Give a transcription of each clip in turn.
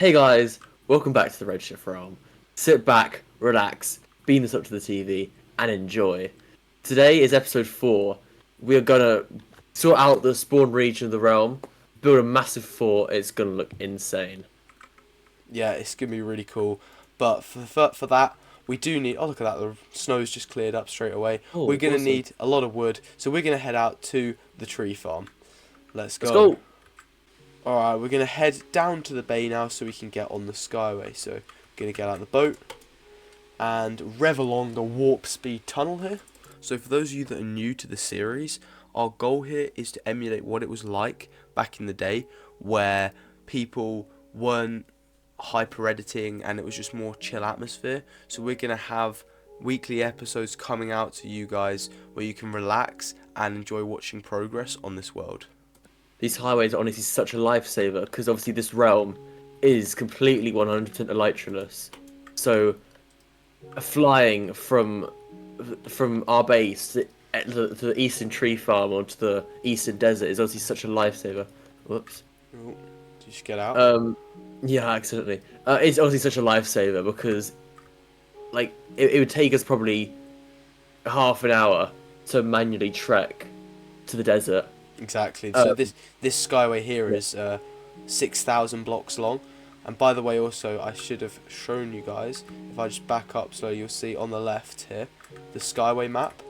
Hey guys, welcome back to the Redshift Realm. Sit back, relax, beam this up to the TV, and enjoy. Today is episode 4. We are gonna sort out the spawn region of the realm, build a massive fort. It's gonna look insane. Yeah, it's gonna be really cool. But for that, we do need. Oh, look at that! The snow's just cleared up straight away. We're Oh, gonna awesome. need a lot of wood, so we're gonna head out to the tree farm. Let's Let's go. go! All right, we're gonna head down to the bay now, so we can get on the skyway. So, gonna get out the boat and rev along the warp speed tunnel here. So, for those of you that are new to the series, our goal here is to emulate what it was like back in the day, where people weren't hyper editing and it was just more chill atmosphere. So we're gonna have weekly episodes coming out to you guys where you can relax and enjoy watching progress on this world. These highways are honestly such a lifesaver because obviously this realm is completely 100% elytraless. So flying from our base to the eastern tree farm or to the eastern desert is obviously such a lifesaver. Whoops. Oh, did you just get out? Yeah, accidentally. It's obviously such a lifesaver because, like, it would take us probably half an hour to manually trek to the desert. Exactly. So Um, this skyway here yeah. is 6,000 blocks long. And by the way, also I should have shown you guys. If I just back up, so you'll see on the left here the skyway map.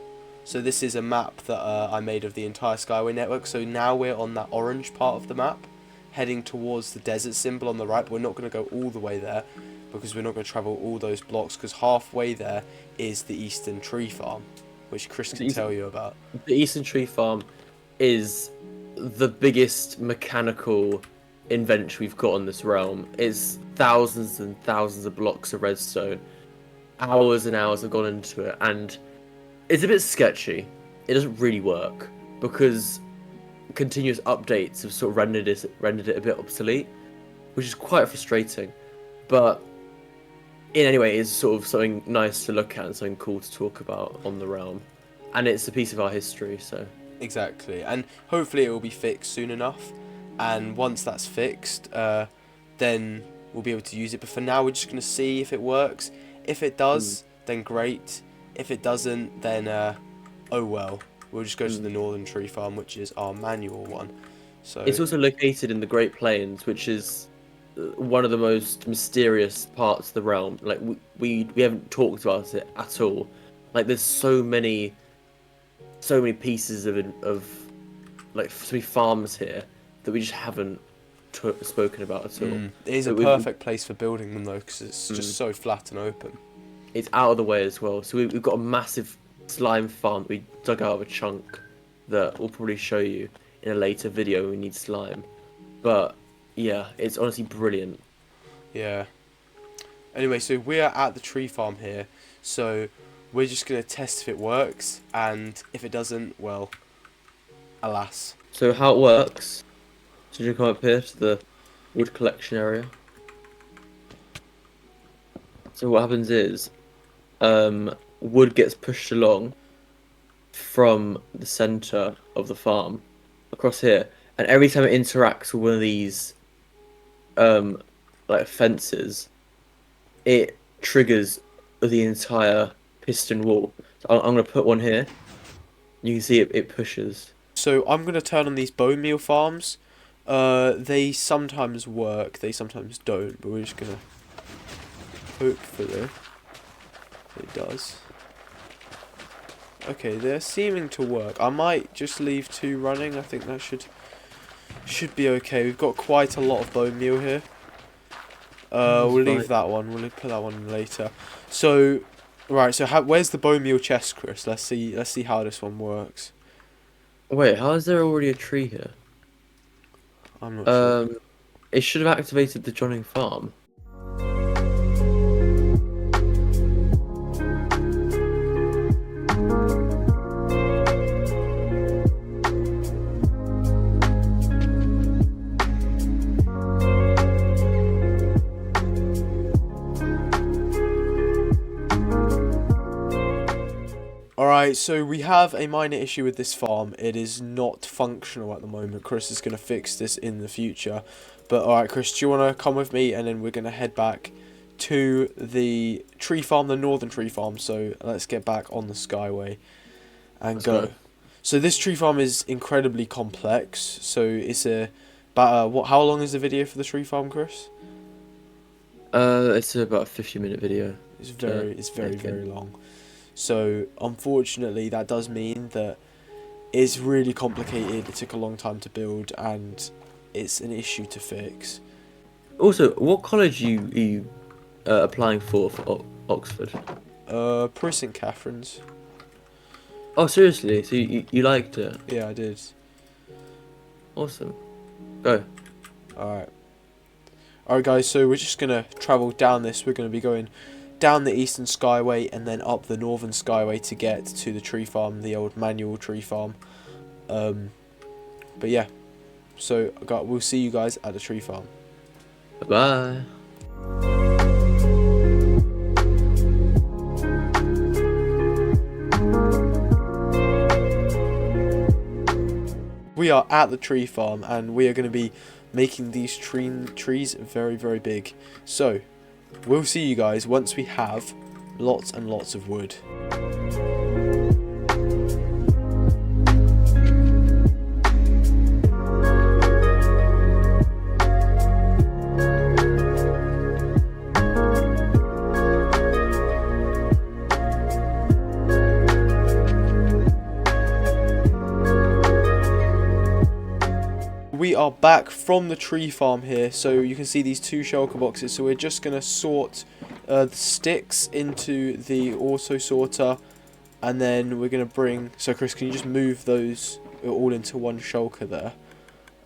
So this is a map that I made of the entire skyway network. So now we're on that orange part of the map, heading towards the desert symbol on the right. But we're not going to go all the way there because we're not going to travel all those blocks. Because halfway there is the Eastern Tree Farm, which Chris The can tell you about. Eastern Tree Farm is the biggest mechanical invention we've got on this realm. It's thousands and thousands of blocks of redstone. Hours and hours have gone into it, and it's a bit sketchy. It doesn't really work because continuous updates have sort of rendered it a bit obsolete, which is quite frustrating. But in any way, it's sort of something nice to look at and something cool to talk about on the realm, and it's a piece of our history. So Exactly, and hopefully it will be fixed soon enough. And once that's fixed, then we'll be able to use it. But for now, we're just going to see if it works. If it mm, does, then great. If it doesn't, then oh well. We'll just go to mm. the Northern Tree Farm, which is our manual one. So It's also located in the Great Plains, which is one of the most mysterious parts of the realm. Like we haven't talked about it at all. Like there's so many pieces of like so many farms here that we just haven't spoken about at all. it is a So perfect place for building them though, because it's mm, just so flat and open. it's out of the way as well. So we've got a massive slime farm that we dug out of a chunk that we'll probably show you in a later video when we need slime. But yeah, it's honestly brilliant. Yeah. Anyway, so we are at the tree farm here. So we're just going to test if it works, and if it doesn't, well, alas. So how it works? So you come up here to the wood collection area. So what happens is, wood gets pushed along from the center of the farm across here, and every time it interacts with one of these um like fences, it triggers the entire piston wall. So I'm gonna put one here. You can see it pushes. So I'm going to turn on these bone meal farms. They sometimes work, they sometimes don't, but we're just going to hopefully it does. Okay, they're seeming to work. I might just leave two running. I think that should be okay. We've got quite a lot of bone meal here. That's We'll fine. leave that one. We'll put that one in later. So, right. So, where's the bone meal chest, Chris? Let's see. Let's see how this one works. Wait, how is there already a tree here? I'm not sure. It should have activated the Johnning Farm. Alright, so we have a minor issue with this farm. It is not functional at the moment. Chris is going to fix this in the future. But alright, Chris, do you want to come with me, and then we're going to head back to the tree farm, the northern tree farm. So let's get back on the Skyway and go. So this tree farm is incredibly complex. So it's about how long is the video for the tree farm, Chris? It's about a 50-minute video. It's very long. So unfortunately, that does mean that it's really complicated. It took a long time to build, and it's an issue to fix. Also, what college are you applying for Oxford? Pro St Catherine's. Oh, seriously? So you liked it? Yeah, I did. Awesome. Go. Alright. Alright guys, so we're just going to travel down this. We're going to be going down the Eastern Skyway and then up the Northern Skyway to get to the tree farm, the old manual tree farm. But yeah, so we'll see you guys at the tree farm. Bye-bye. We are at the tree farm, and we are going to be making these trees very, very big. So we'll see you guys once we have lots and lots of wood. We are back from the tree farm here, so you can see these two shulker boxes. So we're just going to sort the sticks into the auto sorter, and then we're going to bring... So Chris, can you just move those all into one shulker there?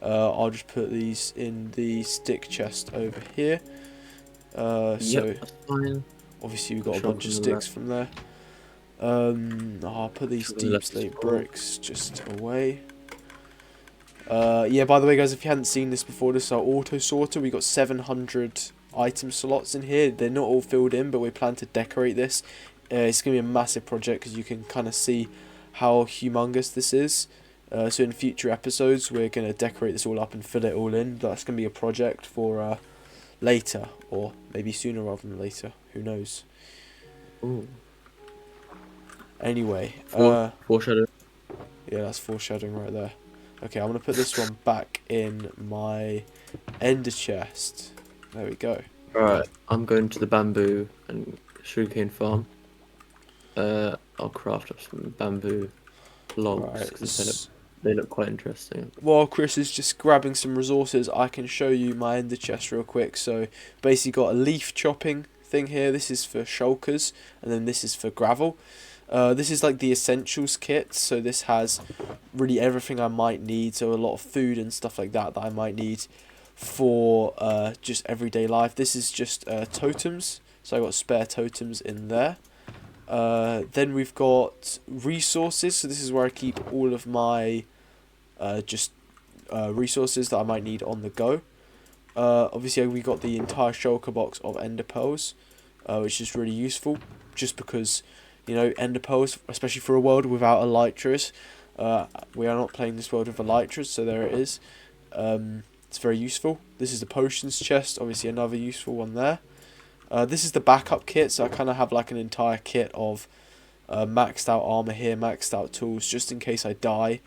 I'll just put these in the stick chest over here. So fine. Obviously we've got a bunch of sticks from there. I'll put these deep slate bricks just away. Yeah, by the way guys, if you hadn't seen this before, this is our auto sorter. We got 700 item slots in here. They're not all filled in, but we plan to decorate this. It's going to be a massive project because you can kind of see how humongous this is. So in future episodes, we're going to decorate this all up and fill it all in. That's going to be a project for later, or maybe sooner rather than later. Who knows? Ooh. Anyway. Foreshadowing. Yeah, that's foreshadowing right there. Okay, I'm going to put this one back in my ender chest. There we go. Alright, I'm going to the bamboo and sugarcane farm. I'll craft up some bamboo logs because they look quite interesting. While Chris is just grabbing some resources, I can show you my ender chest real quick. So basically got a leaf chopping thing here. This is for shulkers, and then this is for gravel. This is like the essentials kit, so this has really everything I might need, so a lot of food and stuff like that I might need for just everyday life. This is just totems, so I got spare totems in there. Then we've got resources, so this is where I keep all of my resources that I might need on the go. Obviously we got the entire shulker box of ender pearls, which is really useful, just because, you know, ender pearls, especially for a world without elytras. We are not playing this world with elytras, so there it is. It's very useful. This is the potions chest, obviously another useful one there. This is the backup kit, so I kind of have like an entire kit of maxed out armor here, maxed out tools, just in case I die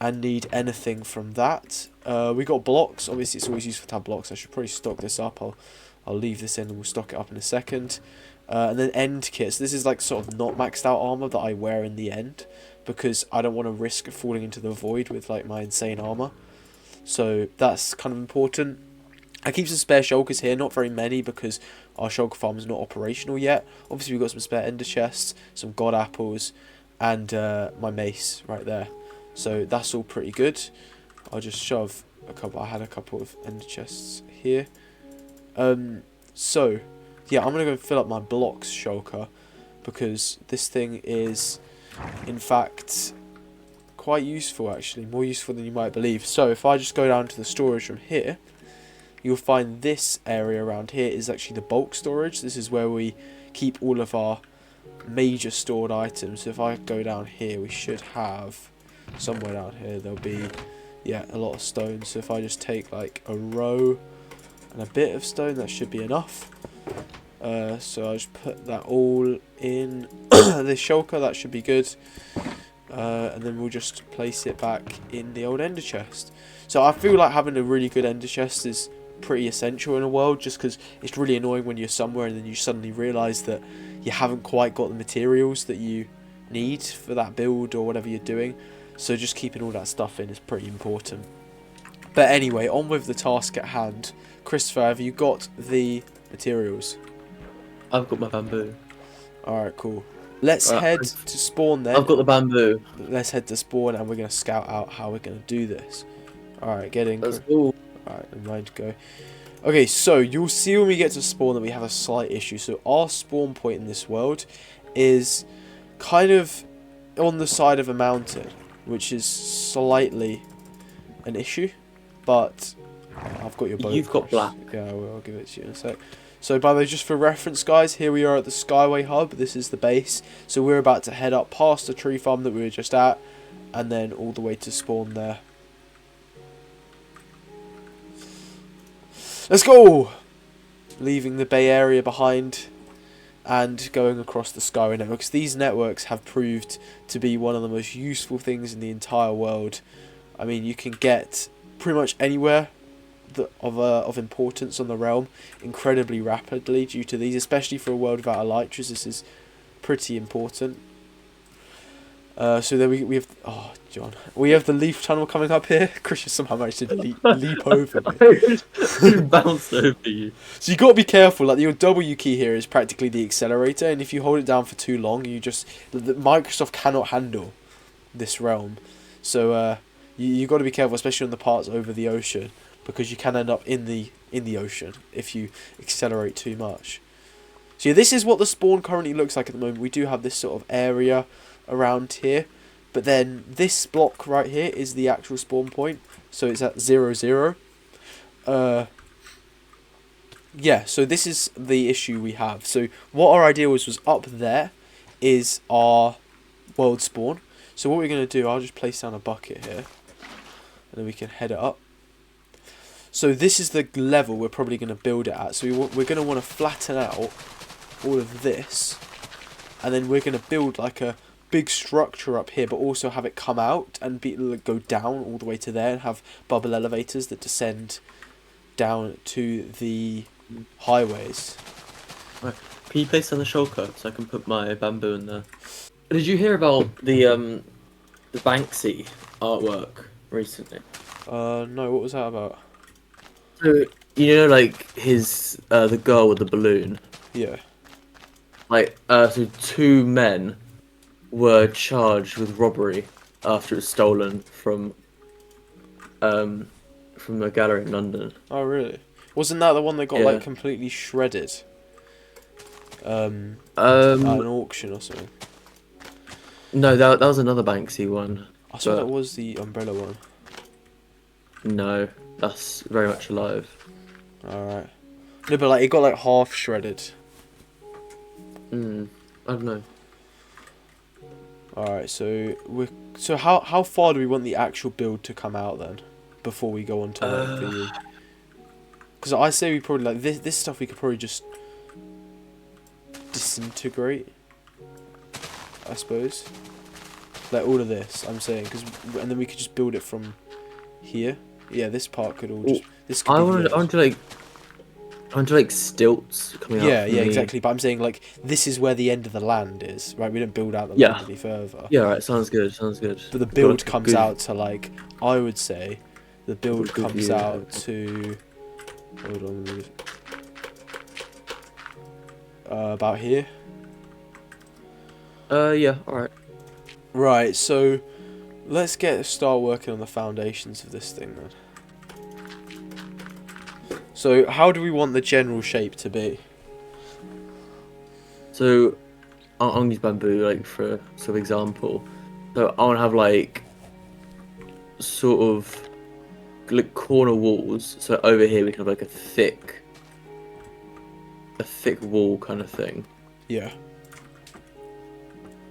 and need anything from that. We got blocks. Obviously it's always useful to have blocks. I should probably stock this up. I'll leave this in and we'll stock it up in a second. And then end kits. This is like sort of not maxed out armor that I wear in the end, because I don't want to risk falling into the void with like my insane armor. So that's kind of important. I keep some spare shulkers here, not very many because our shulker farm is not operational yet. Obviously we've got some spare ender chests, some god apples, and my mace right there. So that's all pretty good. I'll just shove a couple. I had a couple of ender chests here. So yeah, I'm gonna go fill up my blocks shulker, because this thing is in fact quite useful, actually, more useful than you might believe. So if I just go down to the storage room here, you'll find this area around here is actually the bulk storage. This is where we keep all of our major stored items. So if I go down here, we should have somewhere down here, there'll be Yeah, a lot of stone. So if I just take like a row and a bit of stone, that should be enough. So I'll just put that all in this shulker. That should be good. And then we'll just place it back in the old ender chest. So I feel like having a really good ender chest is pretty essential in a world, just because it's really annoying when you're somewhere and then you suddenly realise that you haven't quite got the materials that you need for that build or whatever you're doing. So just keeping all that stuff in is pretty important. But anyway, on with the task at hand. Christopher, have you got the materials? I've got my bamboo. Alright, cool. Let's head to spawn then. I've got the bamboo. Let's head to spawn and we're going to scout out how we're going to do this. Alright, get in. Let's go. Alright, never mind, go. Okay, so you'll see when we get to spawn that we have a slight issue. So our spawn point in this world is kind of on the side of a mountain, which is slightly an issue. But I've got your boat. You've got black. Yeah, I'll give it to you in a sec. So by the way, just for reference guys, here we are at the Skyway Hub. This is the base. So we're about to head up past the tree farm that we were just at, and then all the way to spawn there. Let's go! Leaving the Bay Area behind and going across the Skyway networks. These networks have proved to be one of the most useful things in the entire world. I mean, you can get pretty much anywhere of importance on the realm incredibly rapidly due to these, especially for a world without elytras. This is pretty important. So then we have John, we have the leaf tunnel coming up here. Christian somehow managed to leap over me. Bounce over you. So you got to be careful. Like your W key here is practically the accelerator, and if you hold it down for too long, Microsoft cannot handle this realm. So you got to be careful, especially on the parts over the ocean, because you can end up in the ocean if you accelerate too much. So yeah, this is what the spawn currently looks like at the moment. We do have this sort of area around here, but then this block right here is the actual spawn point, so it's at 0, 0. Yeah, so this is the issue we have. So what our idea was up there is our world spawn. So what we're going to do, I'll just place down a bucket here, and then we can head it up. So this is the level we're probably going to build it at. So we're going to want to flatten out all of this, and then we're going to build like a big structure up here, but also have it come out and go down all the way to there, and have bubble elevators that descend down to the highways. Right. Can you place down the shulker so I can put my bamboo in there? Did you hear about the Banksy artwork recently? No, what was that about? So you know, like his the girl with the balloon. Yeah. Like so 2 men were charged with robbery after it was stolen from a gallery in London. Oh really? Wasn't that the one that got like completely shredded? At an auction or something. No, that was another Banksy one. I thought that was the umbrella one. No, that's very much alive. Alright. No, but like it got like half shredded. I don't know. Alright, so how far do we want the actual build to come out then? Before we go on to like the... Because I say we probably like this stuff we could probably just disintegrate, I suppose. Like all of this, I'm saying, and then we could just build it from here. Yeah, this part could all just. This could I want to like stilts coming out. Yeah, exactly. But I'm saying like this is where the end of the land is, right? We don't build out the land any further. Yeah, right. Sounds good. But the build comes out to like, I would say, the build comes out to. Hold on. About here. Yeah. All right. Right. So, let's start working on the foundations of this thing then. So, how do we want the general shape to be? So, I'll use bamboo like for sort of example. So I want to have like sort of like corner walls. So over here we can have like a thick wall kind of thing. Yeah.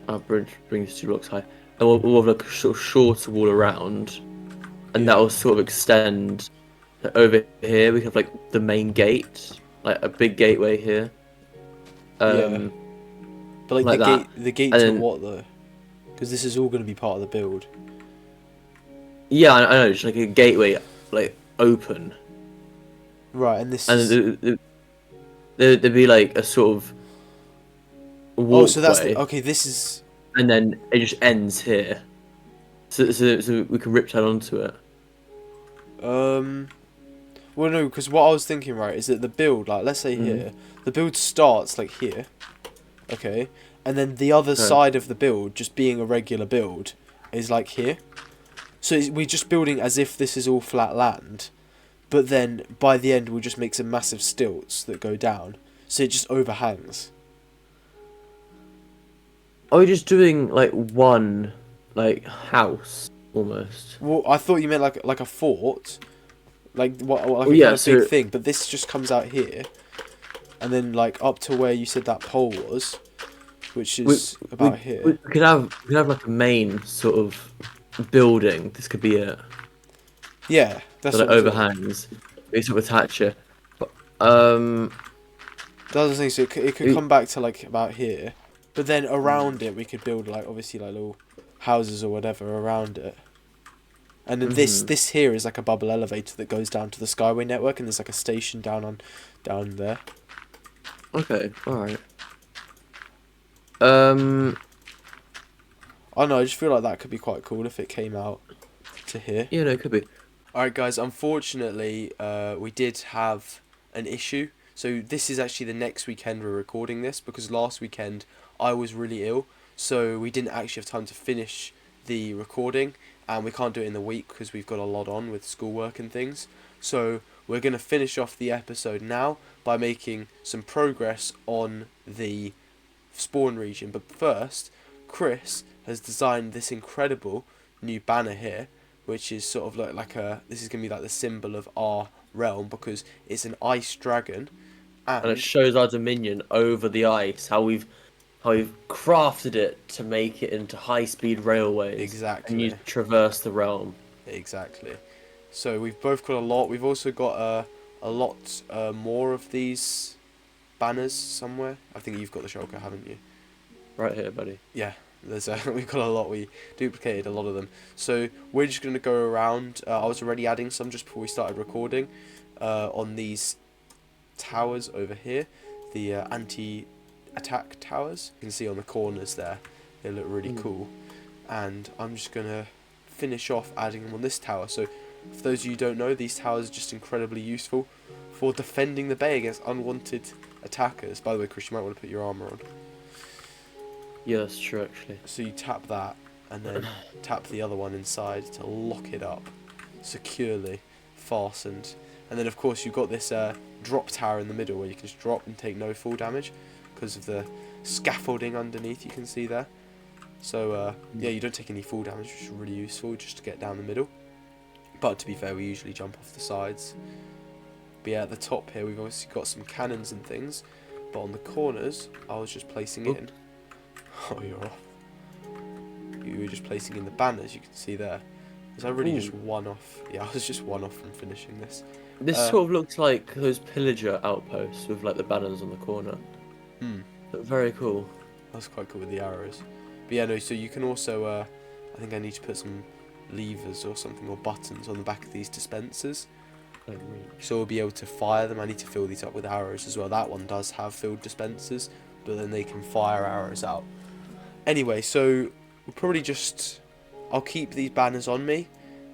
I'll bring this 2 blocks high, and we'll have like a sort of shorter wall around, and and Yeah. that will sort of extend over here. We have like the main gate, like a big gateway here, Yeah. But like like that, the gate and to then what though? Because this is all going to be part of the build. yeah, I know, just like a gateway, like open, Right, and this and is. there'd be like a sort of Oh, so that's the. walkway, Okay, this is. and then it just ends here, so we can rip down onto it. Well, no, because what I was thinking, right, is that the build, like, let's say Mm. here, the build starts like here, okay, and then the other Okay. side of the build, just being a regular build, is like here. So we're just building as if this is all flat land, but then by the end we'll just make some massive stilts that go down, so it just overhangs. Are we just doing like one, like house almost? Well, I thought you meant like a fort, like what like Well, a yeah, kind of big so thing, but this just comes out here, and then like up to where you said that pole was, which is about here. we could have like a main sort of building. This could be it. Yeah, that's That what it I'm saying. overhangs. We sort of attach it. But, That's the thing. So it could it- come back to like about here, but then around it we could build like obviously like little houses or whatever around it. And then Mhm. this here is like a bubble elevator that goes down to the Skyway network, and there's like a station down there. okay, all right. I don't know. I just feel like that could be quite cool if it came out to here. Yeah, no, it could be. Alright guys, unfortunately we did have an issue. So this is actually the next weekend we're recording this, because last weekend I was really ill, so we didn't actually have time to finish the recording, and we can't do it in the week because we've got a lot on with schoolwork and things. So we're going to finish off the episode now by making some progress on the spawn region. But first, Chris has designed this incredible new banner here, which is sort of like a, this is going to be like the symbol of our realm, because it's an ice dragon, And it and shows our dominion over the ice. How we've crafted it to make it into high-speed railways. exactly. And you traverse the realm. Exactly. So we've both got a lot. We've also got a lot more of these banners somewhere. I think you've got the shulker, haven't you? Right here, buddy. Yeah. There's we've got a lot. We duplicated a lot of them. So we're just going to go around. I was already adding some just before we started recording on these towers over here, the anti-attack towers. You can see on the corners there. They look really cool. And I'm just going to finish off adding them on this tower. So for those of you who don't know, these towers are just incredibly useful for defending the bay against unwanted attackers. By the way, Chris, you might want to put your armor on. Yeah, that's true, actually. So you tap that, and then tap the other one inside to lock it up securely, fastened. And then of course you've got this drop tower in the middle where you can just drop and take no fall damage because of the scaffolding underneath, you can see there. So yeah, you don't take any fall damage, which is really useful just to get down the middle. But to be fair, we usually jump off the sides. But yeah, at the top here we've obviously got some cannons and things, but on the corners I was just placing in. Oh, you're off. You were just placing in the banners, you can see there. Was I really just one off? Yeah, I was just one off from finishing this. This sort of looks like those pillager outposts with like the banners on the corner. Look very cool. That's quite cool with the arrows. But yeah, no, so you can also, I think I need to put some levers or something, or buttons on the back of these dispensers. So we'll be able to fire them. I need to fill these up with arrows as well. That one does have filled dispensers, but then they can fire arrows out. Anyway, so we'll probably just, I'll keep these banners on me,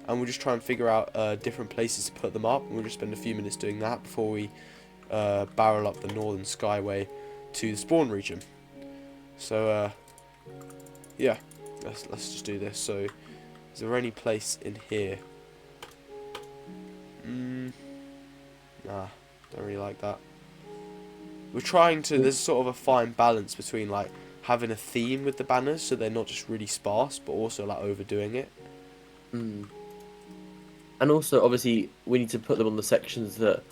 and we'll just try and figure out different places to put them up. And we'll just spend a few minutes doing that before we barrel up the Northern Skyway to the spawn region. So yeah, let's just do this. So is there any place in here? Nah, don't really like that. We're trying to, there's sort of a fine balance between like having a theme with the banners, so they're not just really sparse, but also like overdoing it. And also, obviously, we need to put them on the sections that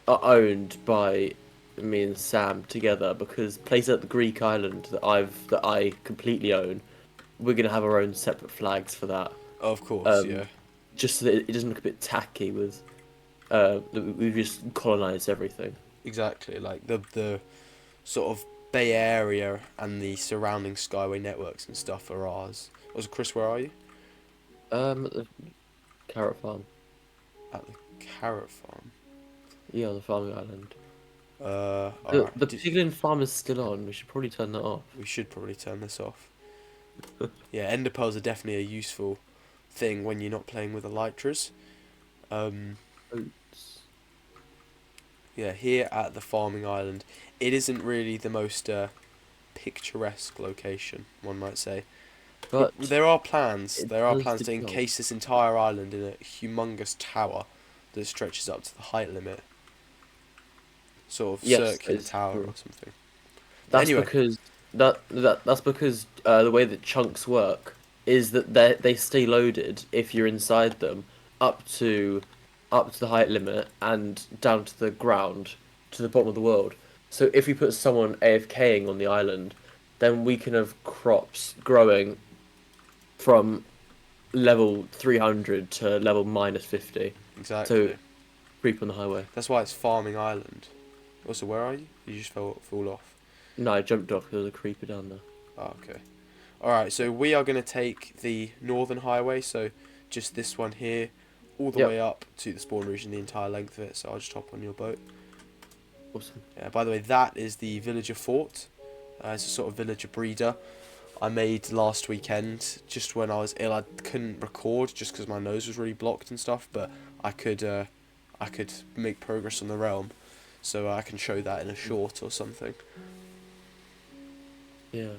are owned by me and Sam together, because places like the Greek island that I completely own, we're gonna have our own separate flags for that. Of course, yeah. just so that it doesn't look a bit tacky with that we've just colonized everything. Exactly, like the sort of Bay Area and the surrounding Skyway networks and stuff are ours. Also, Chris, where are you? At the carrot farm. At the carrot farm. Yeah, on the farming island. Alright. The piglin farm is still on. We should probably turn that off. We should probably turn this off. Yeah, ender pearls are definitely a useful thing when you're not playing with elytras. Oats. Yeah, here at the farming island, it isn't really the most picturesque location, one might say. But There are plans. it There are does plans the to job. encase this entire island in a humongous tower that stretches up to the height limit. Sort of Yes, circular it's tower true. or something. That's Anyway. because that's because the way that chunks work is that they stay loaded if you're inside them up to the height limit and down to the ground to the bottom of the world. So if we put someone AFKing on the island, then we can have crops growing from level 300 to level -50. Exactly. So creep on the highway. That's why it's farming island. Also, where are you? You just fall off. No, I jumped off because there was a creeper down there. Oh, okay. Alright, so we are going to take the northern highway, so just this one here, all the Yep. way up to the spawn region, the entire length of it, so I'll just hop on your boat. Awesome. Yeah, by the way, that is the villager fort. It's a sort of villager breeder I made last weekend, just when I was ill. I couldn't record just because my nose was really blocked and stuff, but I could make progress on the realm, so I can show that in a short or something. Yeah.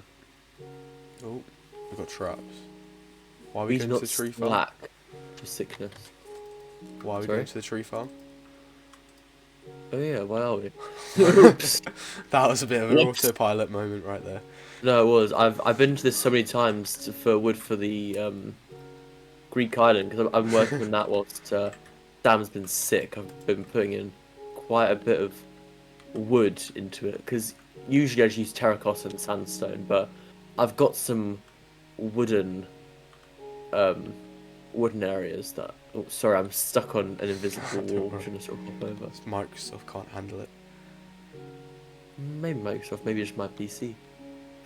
Oh, we've got traps. Why are we He's going to not the tree farm? slack to sickness. Why are we Sorry? going to the tree farm? Oh yeah, why are we? Oops. That was a bit of an Whoops. autopilot moment right there. No, it was. I've been to this so many times for wood for the Greek island because I'm working on that whilst Sam's been sick. I've been putting in quite a bit of wood into it because usually I just use terracotta and sandstone, but I've got some wooden wooden areas that. Oh, sorry, I'm stuck on an invisible Don't wall. worry. Shouldn't sort of hop over. Microsoft can't handle it. Maybe Microsoft, maybe just my PC.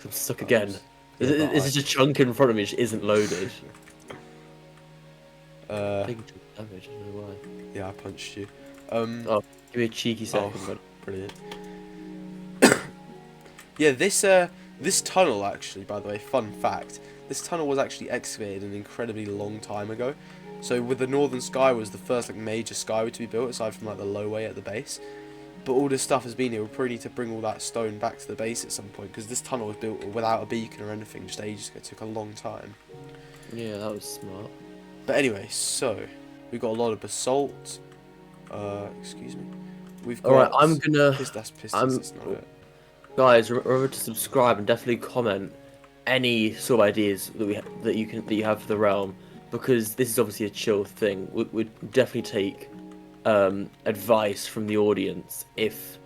I'm stuck again. Yeah, but There's just a chunk in front of me which isn't loaded. Taking too much damage, I don't know why. Yeah, I punched you. Oh, give me a cheeky second, bud. Brilliant. Yeah, this tunnel actually, by the way, fun fact, this tunnel was actually excavated an incredibly long time ago. So with the Northern Skyway was the first like major skyway to be built, aside from like the lowway at the base. But all this stuff has been here. We probably need to bring all that stone back to the base at some point, because this tunnel was built without a beacon or anything, just ages ago. It took a long time. Yeah, that was smart. But anyway, so we've got a lot of basalt. Excuse me. We've got. Alright, I'm gonna... That's pistons. I'm- That's not it. Guys, remember to subscribe and definitely comment any sort of ideas that you have for the realm, because this is obviously a chill thing. We'd definitely take advice from the audience if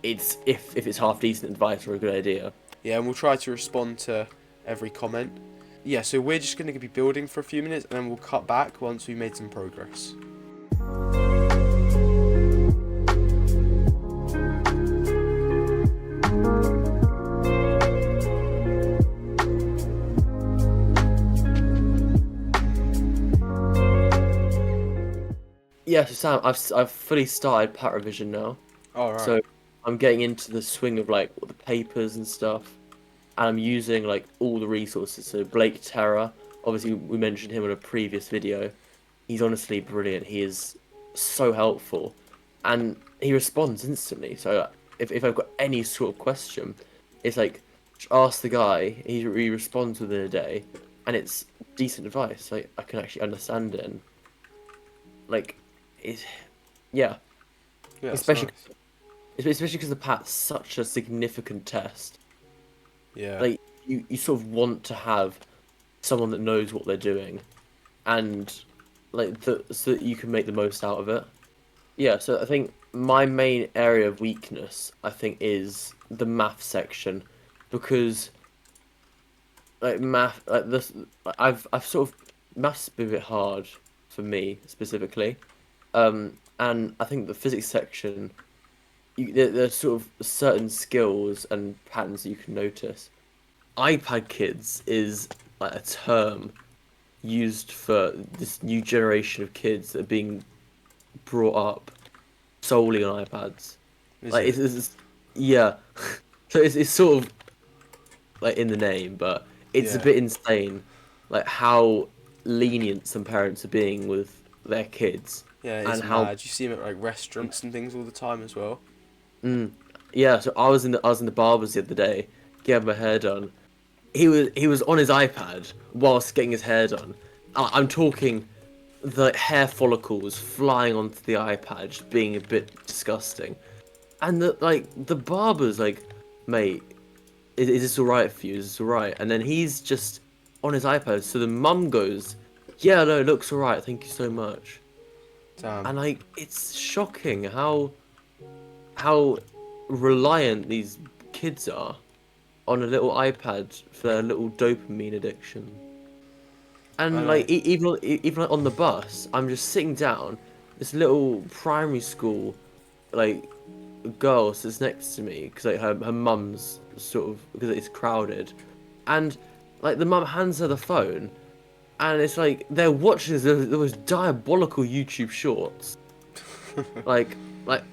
it's half decent advice or a good idea. Yeah, and we'll try to respond to every comment. Yeah, so we're just going to be building for a few minutes, and then we'll cut back once we've made some progress. Yeah, so Sam, I've fully started Pat Revision now. Alright. So I'm getting into the swing of like the papers and stuff, and I'm using like all the resources. So Blake Terra, obviously we mentioned him in a previous video. He's honestly brilliant. He is so helpful, and he responds instantly. So if I've got any sort of question, it's like just ask the guy. He responds within a day, and it's decent advice. Like I can actually understand it. And, like, yeah. Yeah, that's especially nice. especially because the Pat's such a significant test. Yeah. Like you sort of want to have someone that knows what they're doing, and like so that you can make the most out of it. Yeah, so I think my main area of weakness, I think, is the math section, because like math, like this, I've sort of math's been a bit hard for me specifically. And I think the physics section, there's sort of certain skills and patterns that you can notice. iPad kids is like a term used for this new generation of kids that are being brought up solely on iPads. Is Like it? yeah. So it's sort of like in the name, but it's a Yeah. bit insane, like how lenient some parents are being with their kids, Yeah, it's and how mad. You see them at like restaurants and things all the time as well. mm, yeah. So I was in the barbers the other day, getting my hair done. He was on his iPad whilst getting his hair done. I'm talking the hair follicles flying onto the iPad, just being a bit disgusting. And the barber's like, mate, is this all right for you? Is this all right? And then he's just on his iPad. So the mum goes, yeah, no, it looks all right. Thank you so much. Damn. And like, it's shocking how reliant these kids are on a little iPad for their little dopamine addiction. I And know. like, even like on the bus, I'm just sitting down. This little primary school, like, girl sits next to me because like her mum's sort of because it's crowded, and like the mum hands her the phone, and it's like they're watching the most diabolical YouTube shorts, like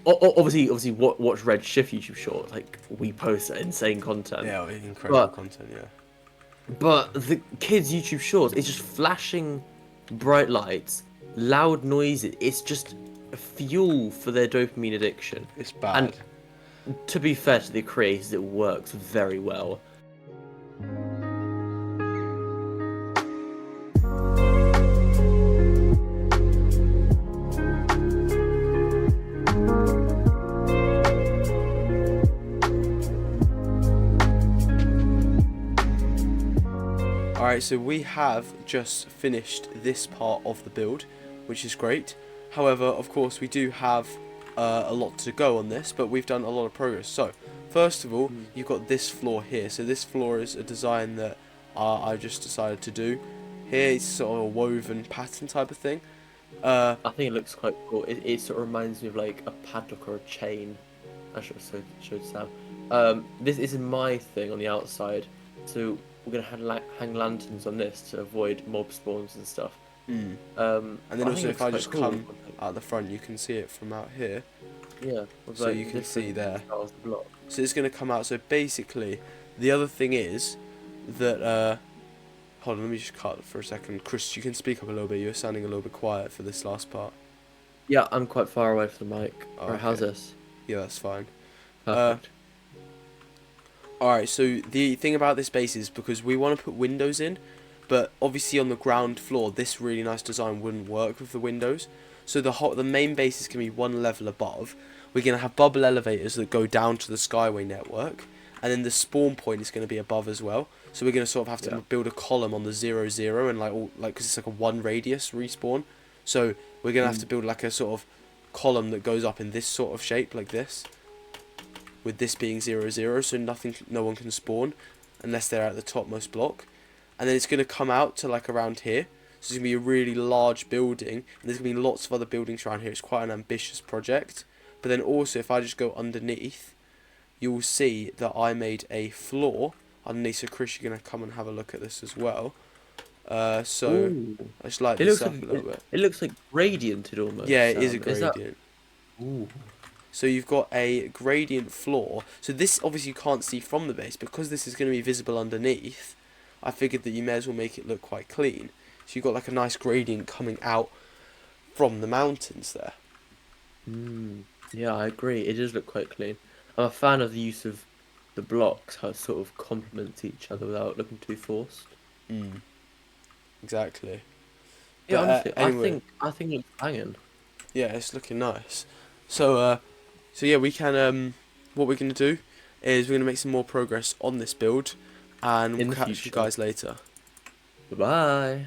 obviously watch Red Shift YouTube shorts, like we post insane content, Yeah, incredible but content. Yeah. the kids YouTube shorts, it's just flashing bright lights, loud noises, it's just fuel for their dopamine addiction. It's And bad. to be fair to the creators, it works very well. Alright, so we have just finished this part of the build, which is great. However, of course, we do have a lot to go on this, but we've done a lot of progress. So, first of all, you've got this floor here. So this floor is a design that I just decided to do. Here it's sort of a woven pattern type of thing. I think it looks quite cool. It sort of reminds me of like a padlock or a chain. I should have showed Sam. This is my thing on the outside, so we're gonna hang lanterns on this to avoid mob spawns and stuff. And And then also if I just come out the front, you can see it from out here. yeah, So you can see there. styles of block. So it's going to come out. So basically, the other thing is that, hold on, let me just cut for a second. Chris, you can speak up a little bit. You're sounding a little bit quiet for this last part. Yeah, I'm quite far away from the mic. Oh, Right, how's okay. this? Yeah, that's fine. Perfect. Alright, so the thing about this base is because we want to put windows in, but obviously on the ground floor, this really nice design wouldn't work with the windows. So the main base is going to be one level above. We're going to have bubble elevators that go down to the Skyway network, and then the spawn point is going to be above as well. So we're going to sort of have to build a column on the 0, 0, and because it's like a 1 radius respawn. So we're going to have to build like a sort of column that goes up in this sort of shape, like this. With this being 0, 0, so no one can spawn unless they're at the topmost block. And then it's going to come out to like around here. So it's going to be a really large building, and there's going to be lots of other buildings around here. It's quite an ambitious project. But then also, if I just go underneath, you'll see that I made a floor underneath. So Chris, you're going to come and have a look at this as well. So Ooh. I just light It this looks up like a little bit. it looks like radianted almost. Yeah, it is a Sam. gradient. Ooh. So you've got a gradient floor. So this obviously you can't see from the base. Because this is going to be visible underneath, I figured that you may as well make it look quite clean. So you've got like a nice gradient coming out from the mountains there. Yeah, I agree. It does look quite clean. I'm a fan of the use of the blocks, how it sort of complements each other without looking too forced. Exactly. Yeah, But, honestly, anyway, I think it's banging. yeah, it's looking nice. So yeah, we can what we're gonna do is we're gonna make some more progress on this build, and In we'll the catch you future. guys later. Bye bye.